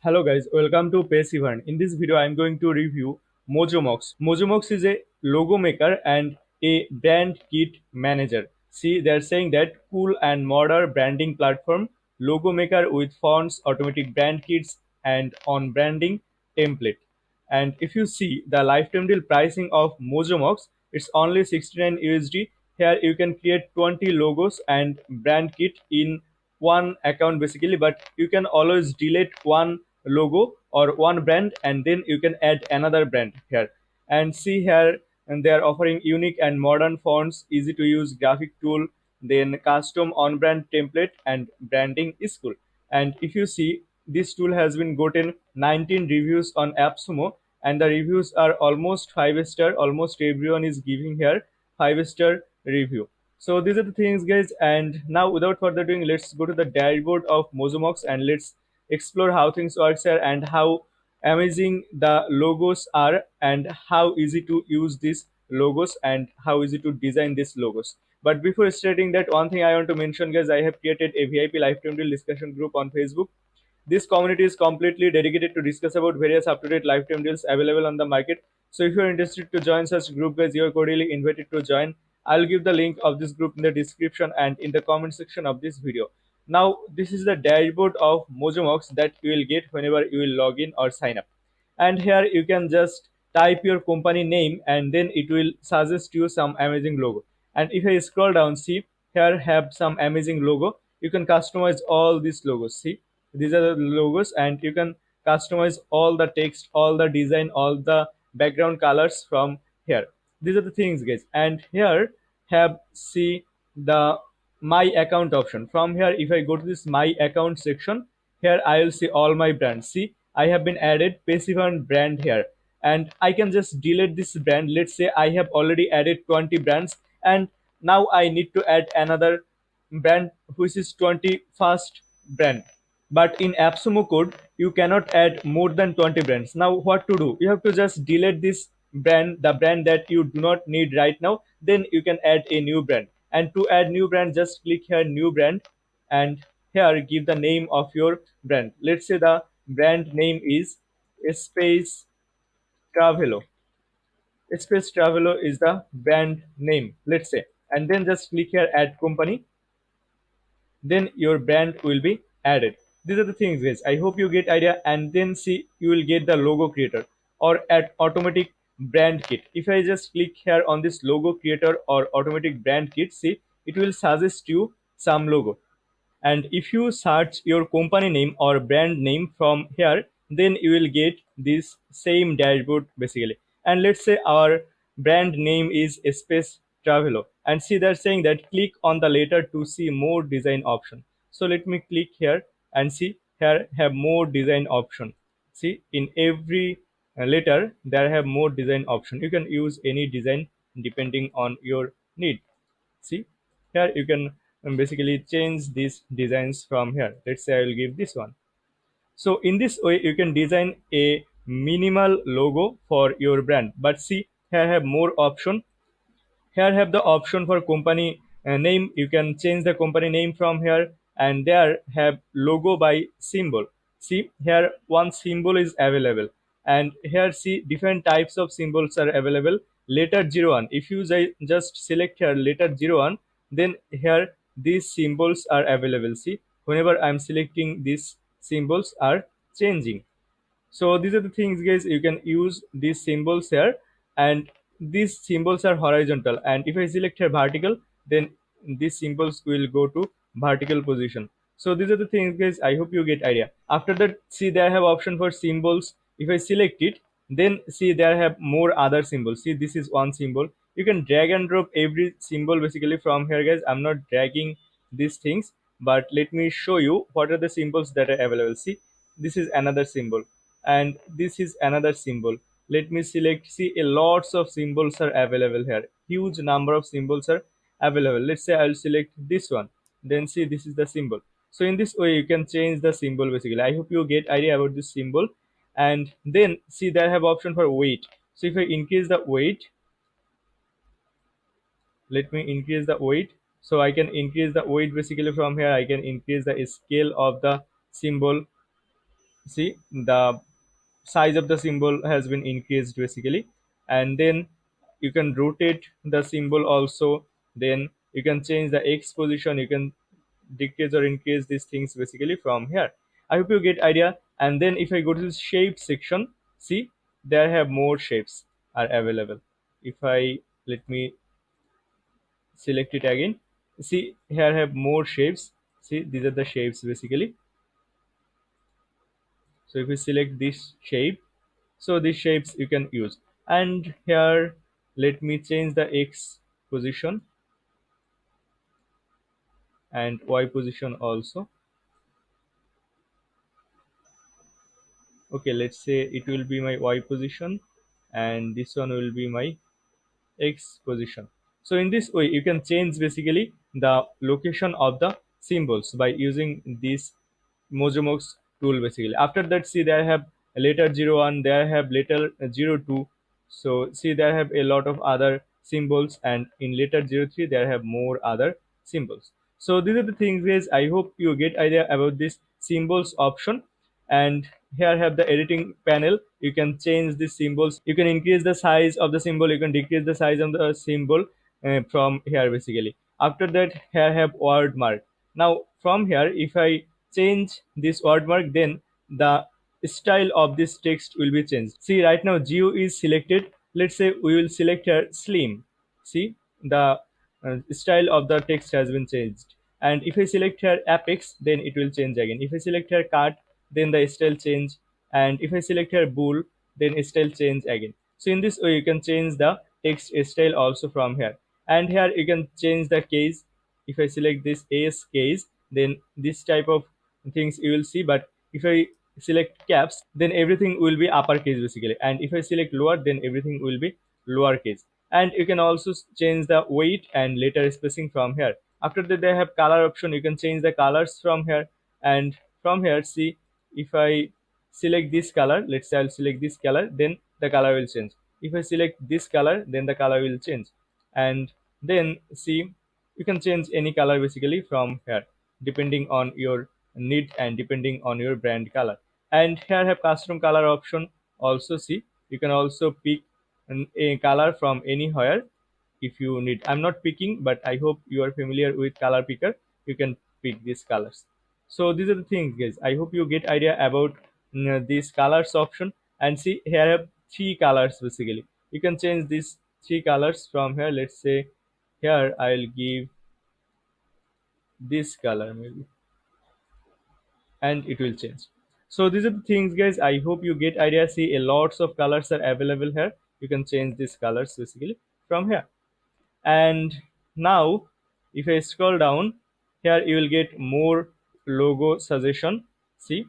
Hello guys, welcome to Passivern. In this video, I am going to review Mojomox. Mojomox is a logo maker and a brand kit manager. See, they're saying that cool and modern branding platform, logo maker with fonts, automatic brand kits, and on branding template. And if you see the lifetime deal pricing of Mojomox, it's only 69 USD. Here you can create 20 logos and brand kit in one account basically, but you can always delete one logo or one brand and then you can add another brand here. And see here, and they are offering unique and modern fonts, easy to use graphic tool, then custom on brand template and branding is cool. And if you see, this tool has been gotten 19 reviews on AppSumo, and the reviews are almost 5 star. Almost everyone is giving here 5 star review. So these are the things, guys. And now, without further ado, let's go to the dashboard of Mojomox and let's explore how things works here and how amazing the logos are and how easy to use these logos and how easy to design these logos. But before starting that, one thing I want to mention, guys, I have created a VIP lifetime deal discussion group on Facebook. This community is completely dedicated to discuss about various up-to-date lifetime deals available on the market. So if you're interested to join such group, guys, you're cordially invited to join. I'll give the link of this group in the description and in the comment section of this video. Now, this is the dashboard of Mojomox that you will get whenever you will log in or sign up. And here you can just type your company name and then it will suggest you some amazing logo. And if I scroll down, see, here have some amazing logo. You can customize all these logos. See, these are the logos and you can customize all the text, all the design, all the background colors from here. These are the things, guys. And here have, see, the my account option. From here, if I go to this my account section, here I will see all my brands. See, I have been added Passivern brand here, and I can just delete this brand. Let's say I have already added 20 brands, and now I need to add another brand which is 21st brand. But in AppSumo code, you cannot add more than 20 brands. Now what to do? You have to just delete this brand, the brand that you do not need right now. Then you can add a new brand. And to add new brand, just click here new brand and here give the name of your brand. Let's say the brand name is Space Travelo. Space Travelo is the brand name, let's say. And then just click here add company, then your brand will be added. These are the things, guys. I hope you get idea. And then see, you will get the logo creator or at automatic brand kit. If I just click here on this logo creator or automatic brand kit, see, it will suggest you some logo. And if you search your company name or brand name from here, then you will get this same dashboard basically. And let's say our brand name is Space Travelo, and see they're saying that click on the letter to see more design option. So let me click here and see, here have more design option. See, in every letter there have more design option. You can use any design depending on your need. See, here you can basically change these designs from here. Let's say I will give this one. So in this way you can design a minimal logo for your brand. But see, here have more option. Here have the option for company name. You can change the company name from here, and there have logo by symbol. See, here one symbol is available, and here see different types of symbols are available. Letter 01, if you just select here letter 01, then here these symbols are available. See, whenever I'm selecting, these symbols are changing. So these are the things, guys. You can use these symbols here, and these symbols are horizontal, and if I select here vertical, then these symbols will go to vertical position. So these are the things, guys. I hope you get idea. After that, see, there I have option for symbols. If I select it, then see, there I have more other symbols. See, this is one symbol. You can drag and drop every symbol basically from here, guys. I'm not dragging these things, but let me show you what are the symbols that are available. See, this is another symbol, and this is another symbol. Let me select. See, a lots of symbols are available here. Huge number of symbols are available. Let's say I'll select this one, then see, this is the symbol. So in this way you can change the symbol basically. I hope you get idea about this symbol. And then see, there I have option for weight. So if I increase the weight, let me increase the weight. So I can increase the weight basically from here. I can increase the scale of the symbol. see the size of the symbol has been increased basically. And then you can rotate the symbol also. Then you can change the x position, you can decrease or increase these things basically from here. I hope you get idea. And then if I go to the shape section, see there have more shapes are available. If I let me select it again, see here have more shapes. See these are the shapes basically. So if you select this shape, so these shapes you can use. And here let me change the x position and y position also. Okay, let's say it will be my y position and this one will be my x position. So in this way you can change basically the location of the symbols by using this Mojomox tool basically. After that, see there have letter 01, there have letter 02. So see there have a lot of other symbols, and in letter 03 there have more other symbols. So these are the things guys. I hope you get idea about this symbols option. And here have the editing panel. You can change the symbols, you can increase the size of the symbol, you can decrease the size of the symbol from here basically. After that, here have word mark. Now from here if I change this word mark, then the style of this text will be changed. See right now geo is selected, let's say we will select here slim. See the style of the text has been changed. And if I select here apex, then it will change again. If I select here cut, then the style change. And if I select here bool, then style change again. So in this way you can change the text style also from here. And here you can change the case. If I select this as case, then this type of things you will see. But if I select caps, then everything will be uppercase basically. And if I select lower, then everything will be lowercase. And you can also change the weight and letter spacing from here. After that, they have color option, you can change the colors from here. And from here, see if I select this color, let's say I'll select this color, then the color will change. If I select this color, then the color will change. And then see you can change any color basically from here, depending on your need and depending on your brand color. And here have custom color option also. See you can also pick a color from anywhere if you need. I'm not picking, but I hope you are familiar with color picker. You can pick these colors. So these are the things guys. I hope you get idea about these colors option. And see here I have three colors basically. You can change these three colors from here. Let's say here I'll give this color maybe, and it will change. So these are the things guys. I hope you get idea. See a lots of colors are available here. You can change these colors basically from here. And now if I scroll down, here you will get more logo suggestion. See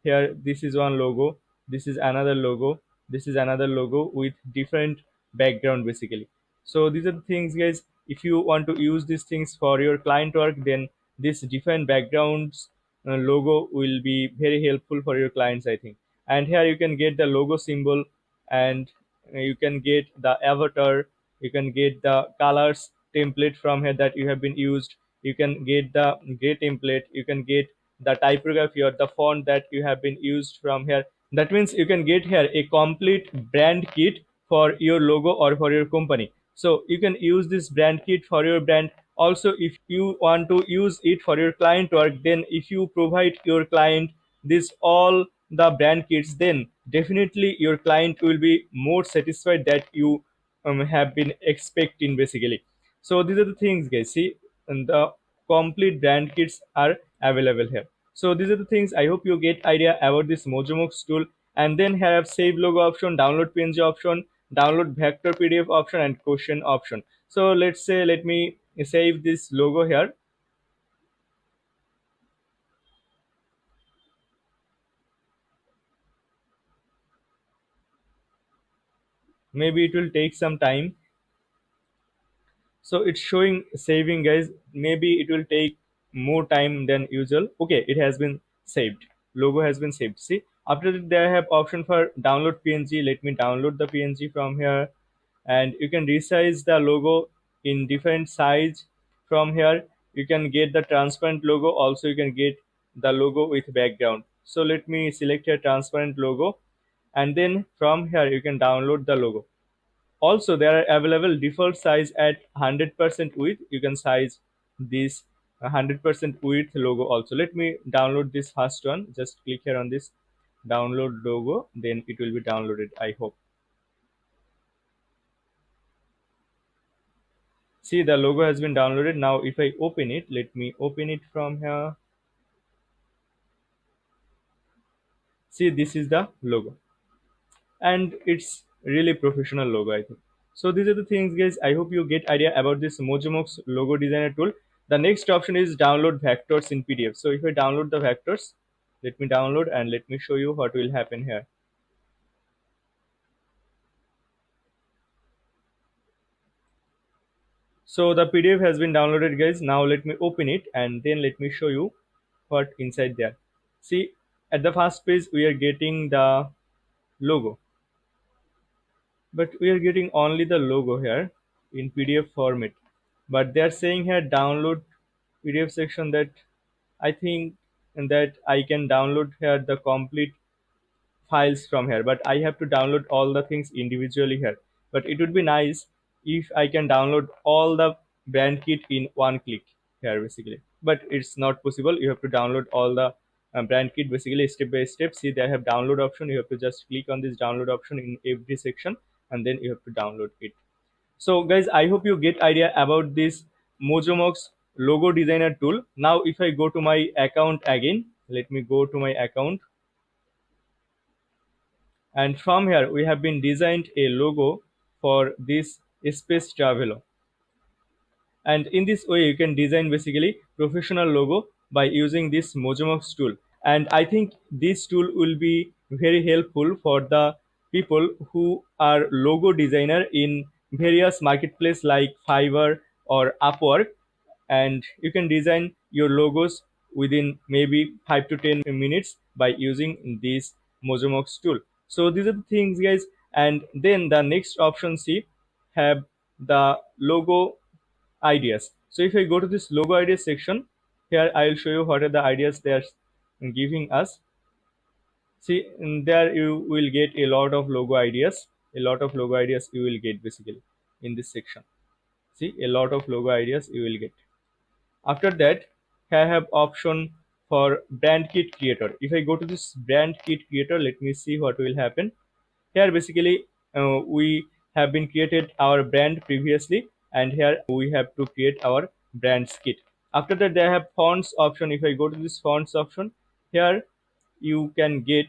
here, this is one logo, this is another logo, this is another logo with different background basically. So these are the things guys. If you want to use these things for your client work, then this different backgrounds logo will be very helpful for your clients, I think. And here you can get the logo symbol, and you can get the avatar, you can get the colors template from here that you have been used, you can get the gray template, you can get the typography or the font that you have been used from here. That means you can get here a complete brand kit for your logo or for your company. So you can use this brand kit for your brand. Also if you want to use it for your client work, then if you provide your client this all the brand kits, then definitely your client will be more satisfied that you have been expecting basically. So these are the things guys. See, and the complete brand kits are available here. So these are the things. I hope you get idea about this Mojomox tool. And then here have save logo option, download png option, download vector pdf option, and question option. So let's say let me save this logo here. Maybe it will take some time. So it's showing saving guys. Maybe it will take more time than usual. Okay, it has been saved, logo has been saved. See after that they have option for download png. Let me download the png from here. And you can resize the logo in different size from here. You can get the transparent logo, also you can get the logo with background. So let me select here transparent logo, and then from here you can download the logo. Also, there are available default size at 100% width. You can size this 100% width logo also. Let me download this first one. Just click here on this download logo, then it will be downloaded, I hope. See, the logo has been downloaded. Now if I open it, let me open it from here. See, this is the logo, and it's really professional logo, I think. So these are the things, guys. I hope you get idea about this Mojomox logo designer tool. The next option is download vectors in PDF. So if I download the vectors, let me download and let me show you what will happen here. So the PDF has been downloaded, guys. Now let me open it and then let me show you what inside there. See, at the first page we are getting the logo, but we are getting only the logo here in PDF format. But they are saying here download PDF section, that I think that I can download here the complete files from here, but I have to download all the things individually here. But it would be nice if I can download all the brand kit in one click here basically, but it's not possible. You have to download all the brand kit basically step by step. See, they have download option. You have to just click on this download option in every section, and then you have to download it. So guys, I hope you get idea about this Mojomox logo designer tool. Now if I go to my account again, let me go to my account, and from here we have been designed a logo for this space traveler. And in this way you can design basically professional logo by using this Mojomox tool. And I think this tool will be very helpful for the people who are logo designer in various marketplace like Fiverr or Upwork, and you can design your logos within maybe 5 to 10 minutes by using this Mojomox tool. So these are the things, guys. And then the next option, see, have the logo ideas. So if I go to this logo ideas section, here I will show you what are the ideas they are giving us. See, in there you will get a lot of logo ideas. A lot of logo ideas you will get basically in this section. See, a lot of logo ideas you will get. After that, I have option for brand kit creator. If I go to this brand kit creator, let me see what will happen. Here basically we have been created our brand previously, and here we have to create our brand kit. After that, they have fonts option. If I go to this fonts option, here you can get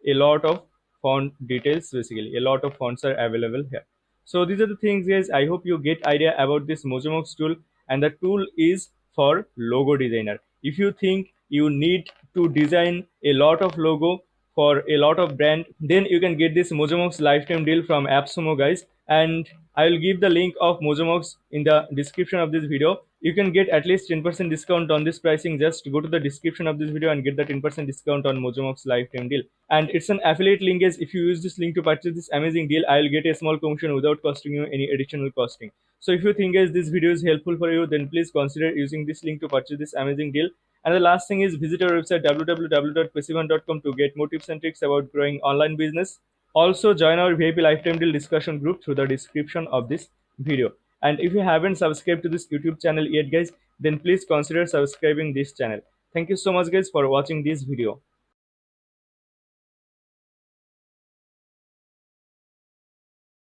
a lot of font details. Basically, a lot of fonts are available here. So these are the things, guys. I hope you get idea about this Mojomox tool, and the tool is for logo designer. If you think you need to design a lot of logo for a lot of brand, then you can get this Mojomox lifetime deal from AppSumo, guys. And I will give the link of Mojomox in the description of this video. You can get at least 10% discount on this pricing. Just go to the description of this video and get the 10% discount on Mojomox lifetime deal. And it's an affiliate link, guys. If you use this link to purchase this amazing deal, I will get a small commission without costing you any additional costing. So if you think, guys, this video is helpful for you, then please consider using this link to purchase this amazing deal. And the last thing is, visit our website www.passivern.com to get more tips and tricks about growing online business. Also, join our VIP lifetime deal discussion group through the description of this video. And if you haven't subscribed to this YouTube channel yet, guys, then please consider subscribing this channel. Thank you so much, guys, for watching this video.